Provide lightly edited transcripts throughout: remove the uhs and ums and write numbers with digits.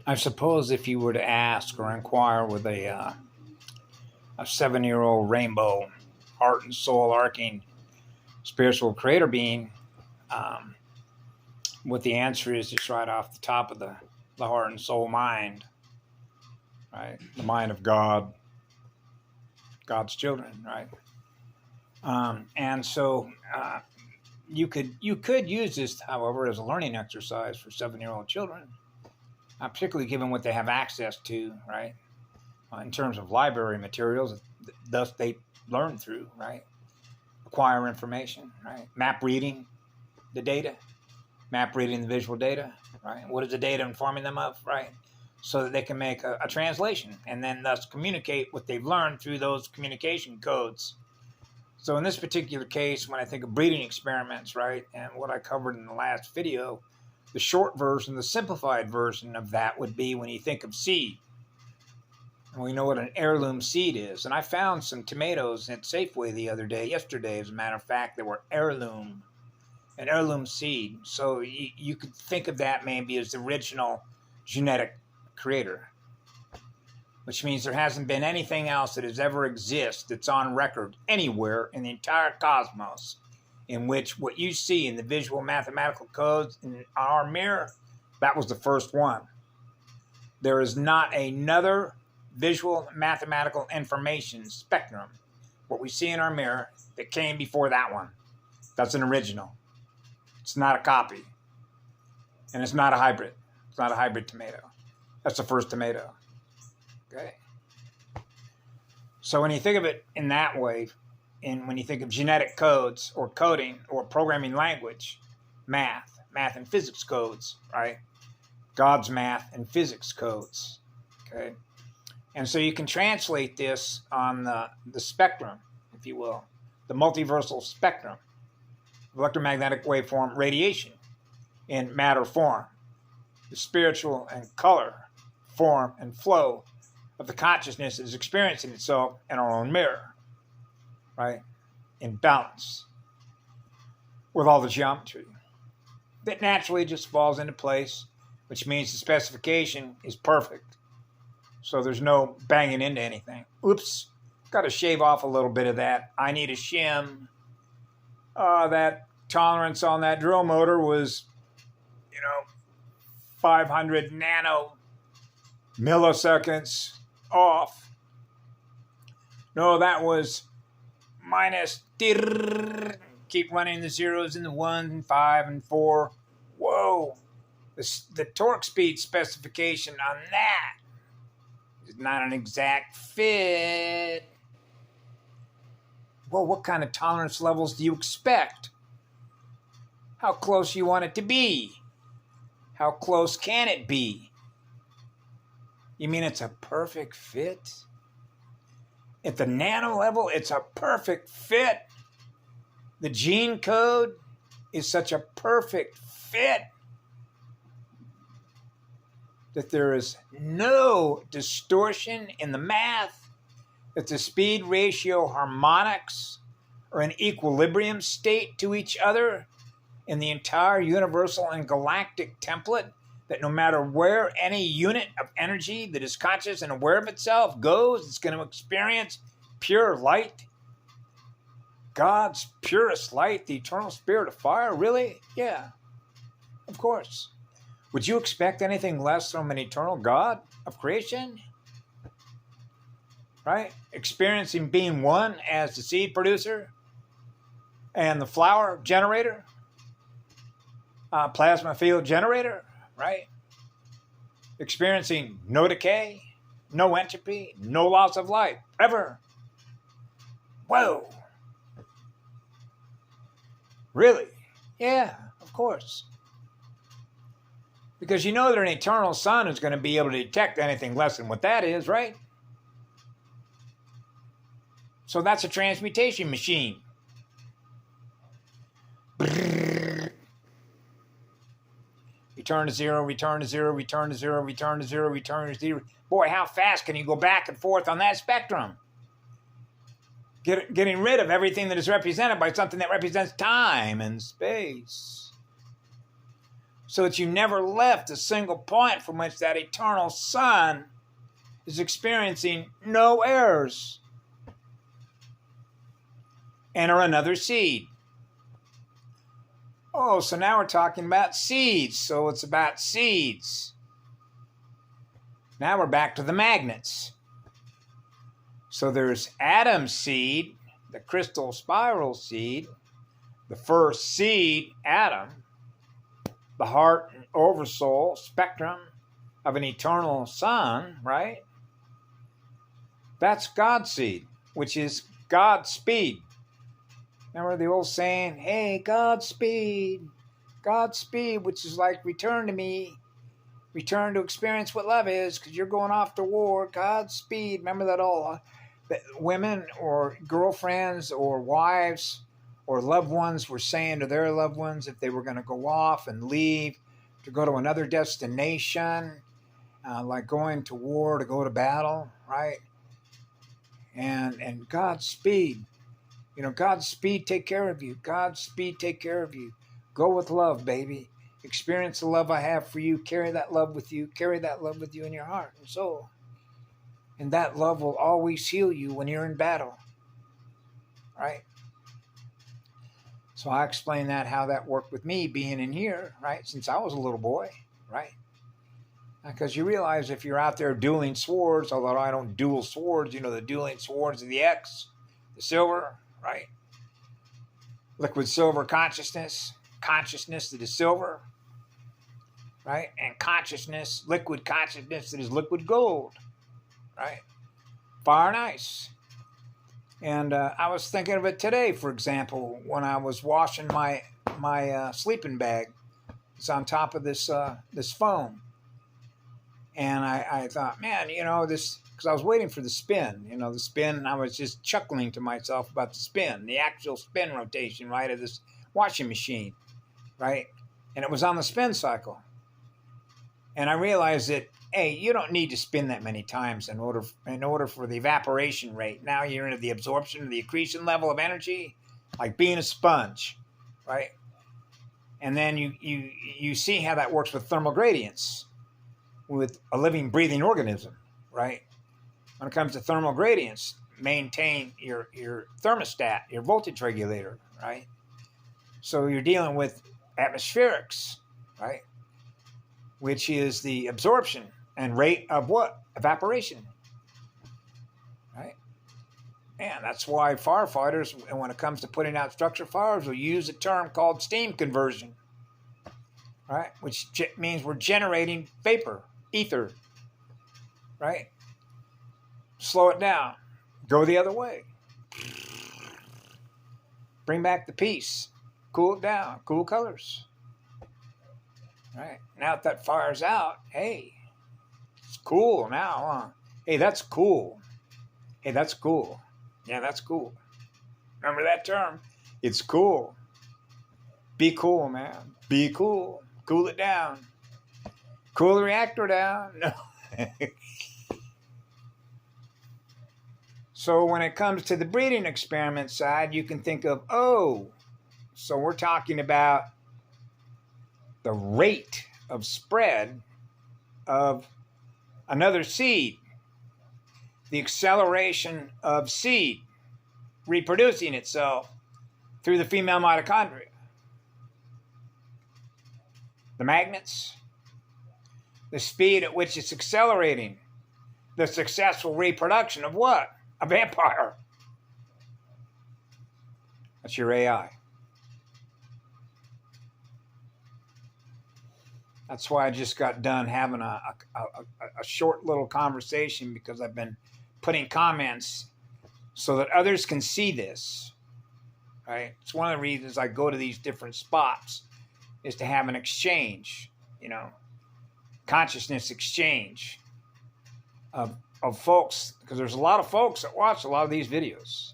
I suppose if you were to ask or inquire with a 7-year-old rainbow, heart and soul arcing spiritual creator being, um, what the answer is just right off the top of the heart and soul mind, right? The mind of God, God's children, right? And so you could use this, however, as a learning exercise for 7-year-old children, particularly given what they have access to, right? In terms of library materials, thus they learn through, right? Acquire information, right? Map reading the data, map reading the visual data, right? What is the data informing them of, right? So that they can make a translation and then thus communicate what they've learned through those communication codes. So in this particular case, when I think of breeding experiments, right, and what I covered in the last video, the short version, the simplified version of that would be when you think of seed. And we know what an heirloom seed is. And I found some tomatoes at Safeway yesterday, as a matter of fact, that were an heirloom seed. So you could think of that maybe as the original genetic creator, which means there hasn't been anything else that has ever existed that's on record anywhere in the entire cosmos in which what you see in the visual mathematical codes in our mirror, that was the first one. There is not another visual mathematical information spectrum, what we see in our mirror, that came before that one. That's an original. It's not a copy. And it's not a hybrid. It's not a hybrid tomato. That's the first tomato. Okay. So when you think of it in that way, and when you think of genetic codes or coding or programming language, math and physics codes, right? God's math and physics codes. Okay. And so you can translate this on the spectrum, if you will, the multiversal spectrum, electromagnetic waveform radiation in matter form, the spiritual and color, form and flow of the consciousness that is experiencing itself in our own mirror, right? In balance with all the geometry that naturally just falls into place, which means the specification is perfect. So there's no banging into anything. Oops, got to shave off a little bit of that. I need a shim. That tolerance on that drill motor was, 500 milliseconds off. No, that was minus. Keep running the zeros and the 1 and 5 and 4. Whoa. The torque speed specification on that is not an exact fit. Well, what kind of tolerance levels do you expect? How close you want it to be? How close can it be? You mean it's a perfect fit? At the nano level, it's a perfect fit. The gene code is such a perfect fit that there is no distortion in the math, that the speed ratio harmonics are in equilibrium state to each other in the entire universal and galactic template, that no matter where any unit of energy that is conscious and aware of itself goes, it's going to experience pure light. God's purest light, the eternal spirit of fire. Really? Yeah, of course. Would you expect anything less from an eternal God of creation? Right? Experiencing being one as the seed producer and the flower generator, plasma field generator, right? Experiencing no decay, no entropy, no loss of life, ever. Whoa. Really? Yeah, of course. Because you know that an eternal sun is going to be able to detect anything less than what that is, right? So that's a transmutation machine. Return to zero, return to zero, return to zero, return to zero, return to zero. Boy, how fast can you go back and forth on that spectrum? Getting rid of everything that is represented by something that represents time and space. so that you never left a single point from which that eternal sun is experiencing no errors. Enter another seed. Oh, so now we're talking about seeds. So it's about seeds. Now we're back to the magnets. So there's Adam's seed, the crystal spiral seed, the first seed, Adam, the heart and oversoul spectrum of an eternal sun, right? That's God's seed, which is God's speed. Remember the old saying, hey, Godspeed, which is like, return to me, return to experience what love is, because you're going off to war, Godspeed. Remember that all that women or girlfriends or wives or loved ones were saying to their loved ones if they were going to go off and leave to go to another destination, like going to war, to go to battle, right? And Godspeed. You know, Godspeed, take care of you. Godspeed, take care of you. Go with love, baby. Experience the love I have for you. Carry that love with you. Carry that love with you in your heart and soul. And that love will always heal you when you're in battle. Right? So I explained that, how that worked with me being in here, right? Since I was a little boy, right? Because you realize if you're out there dueling swords, although I don't duel swords, you know, the dueling swords of the X, the silver, right? Liquid silver consciousness that is silver, right? And consciousness, liquid consciousness that is liquid gold, right? Fire and ice. And I was thinking of it today, for example, when I was washing my sleeping bag. It's on top of this foam. And I thought, man, you know, this, because I was waiting for the spin, and I was just chuckling to myself about the spin, the actual spin rotation, right, of this washing machine, right? And it was on the spin cycle. And I realized that, hey, you don't need to spin that many times in order for the evaporation rate. Now you're into the absorption, the accretion level of energy, like being a sponge, right? And then you see how that works with thermal gradients, with a living, breathing organism, right? When it comes to thermal gradients, maintain your thermostat, your voltage regulator, right? So you're dealing with atmospherics, right? Which is the absorption and rate of what? Evaporation, right? And that's why firefighters, when it comes to putting out structure fires, will use a term called steam conversion, right? Which means we're generating vapor, ether, right? Slow it down. Go the other way. Bring back the peace. Cool it down. Cool colors. Right. Now that fire's out, hey, it's cool now, huh? Hey, that's cool. Hey, that's cool. Yeah, that's cool. Remember that term? It's cool. Be cool, man. Be cool. Cool it down. Cool the reactor down. No. So when it comes to the breeding experiment side, you can think of, oh, so we're talking about the rate of spread of another seed, the acceleration of seed reproducing itself through the female mitochondria. The magnets, the speed at which it's accelerating the successful reproduction of what? A vampire. That's your AI. That's why I just got done having a short little conversation, because I've been putting comments so that others can see this, right? It's one of the reasons I go to these different spots, is to have an exchange, consciousness exchange of folks, because there's a lot of folks that watch a lot of these videos.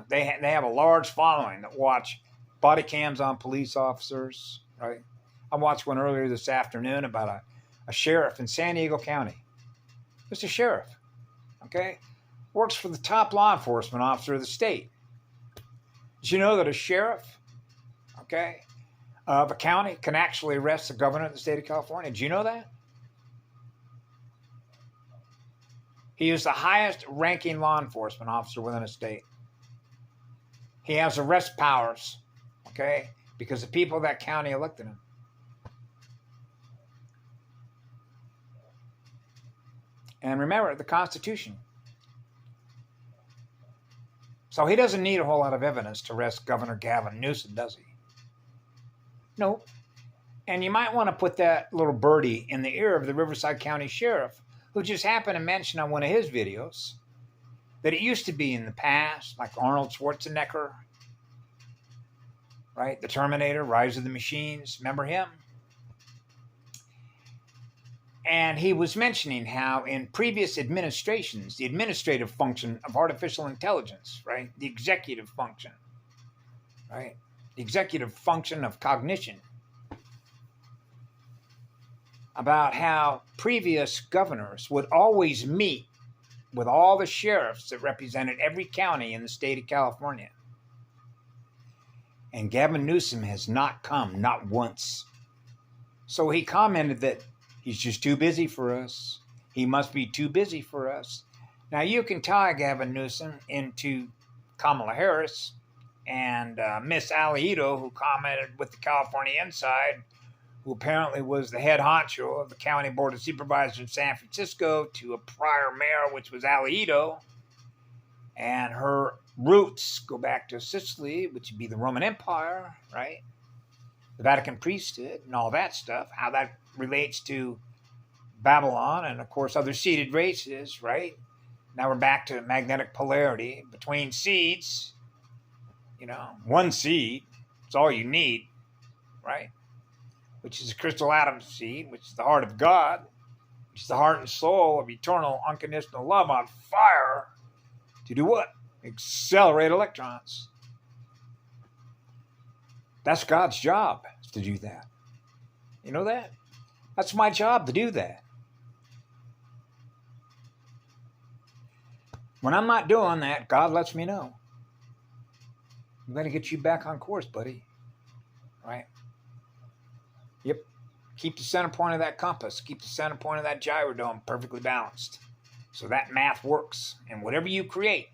They have a large following that watch body cams on police officers, right? I watched one earlier this afternoon about a sheriff in San Diego County. Just a sheriff, okay? Works for the top law enforcement officer of the state. Did you know that a sheriff, okay, of a county can actually arrest the governor of the state of California. Did you know that? He is the highest ranking law enforcement officer within a state. He has arrest powers, okay, because the people of that county elected him. And remember, the Constitution. So he doesn't need a whole lot of evidence to arrest Governor Gavin Newsom, does he? Nope. And you might want to put that little birdie in the ear of the Riverside County Sheriff, who just happened to mention on one of his videos that it used to be in the past, like Arnold Schwarzenegger, right? The Terminator, Rise of the Machines. Remember him? And he was mentioning how in previous administrations, the administrative function of artificial intelligence, right? The executive function, right? The executive function of cognition, about how previous governors would always meet with all the sheriffs that represented every county in the state of California. And Gavin Newsom has not come, not once. So he commented that he's just too busy for us. He must be too busy for us. Now you can tie Gavin Newsom into Kamala Harris and Miss Alito, who commented with the California Inside, who apparently was the head honcho of the County Board of Supervisors in San Francisco, to a prior mayor, which was Alito. And her roots go back to Sicily, which would be the Roman Empire, right? The Vatican priesthood and all that stuff, how that relates to Babylon and, of course, other seeded races, right? Now we're back to magnetic polarity between seeds. You know, one seed, it's all you need, right? Which is the crystal atom seed, which is the heart of God, which is the heart and soul of eternal unconditional love on fire to do what? Accelerate electrons. That's God's job, to do that. You know that? That's my job, to do that. When I'm not doing that, God lets me know. I'm going to get you back on course, buddy. Right? Yep. Keep the center point of that compass. Keep the center point of that gyrodome perfectly balanced. So that math works. And whatever you create,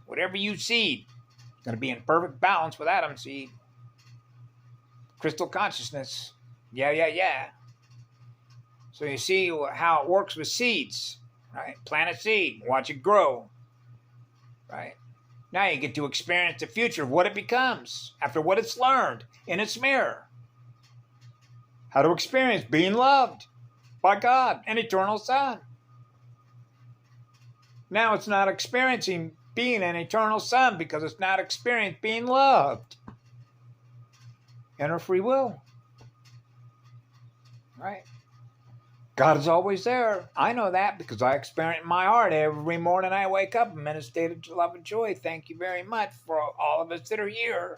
whatever you seed, is going to be in perfect balance with atom seed. Crystal consciousness. Yeah. So you see how it works with seeds, right? Plant a seed, watch it grow, right? Now you get to experience the future of what it becomes after what it's learned in its mirror. How to experience being loved by God, an eternal Son. Now it's not experiencing being an eternal Son because it's not experiencing being loved. Inner free will. Right? God is always there. I know that because I experience it in my heart every morning I wake up. I'm in a state of love and joy. Thank you very much for all of us that are here.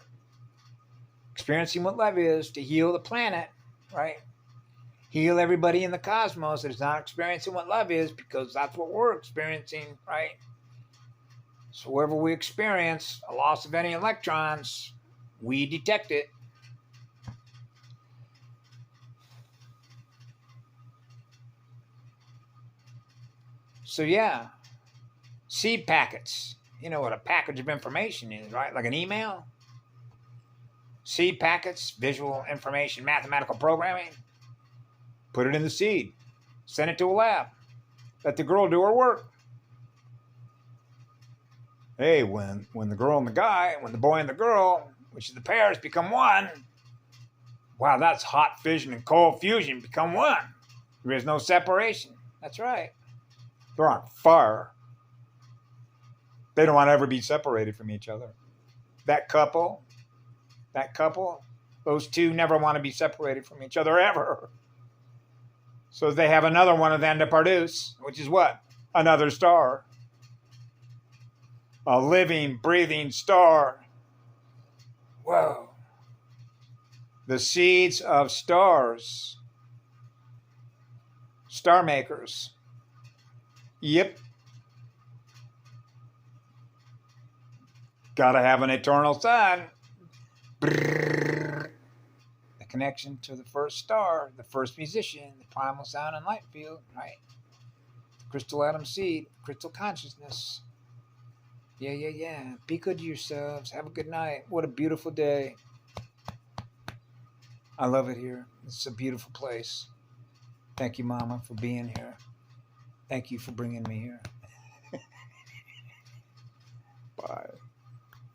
Experiencing what love is to heal the planet, right? Heal everybody in the cosmos that is not experiencing what love is, because that's what we're experiencing, right? So wherever we experience a loss of any electrons, we detect it. So yeah, seed packets. You know what a package of information is, right? Like an email. Seed packets, visual information, mathematical programming. Put it in the seed. Send it to a lab. Let the girl do her work. Hey, when the girl and the guy, when the boy and the girl, which is the pairs, become one, wow, that's hot fission and cold fusion become one. There is no separation. That's right. They're on fire. They don't want to ever be separated from each other. That couple, those two never want to be separated from each other ever. So they have another one of them to produce, which is what? Another star. A living, breathing star. Whoa. The seeds of stars. Star makers. Yep. Gotta have an eternal Son. That connection to the first star, the first musician, the primal sound and light field, right? Crystal atom seed, crystal consciousness. Yeah. Be good to yourselves. Have a good night. What a beautiful day. I love it here. It's a beautiful place. Thank you, Mama, for being here. Thank you for bringing me here. Bye.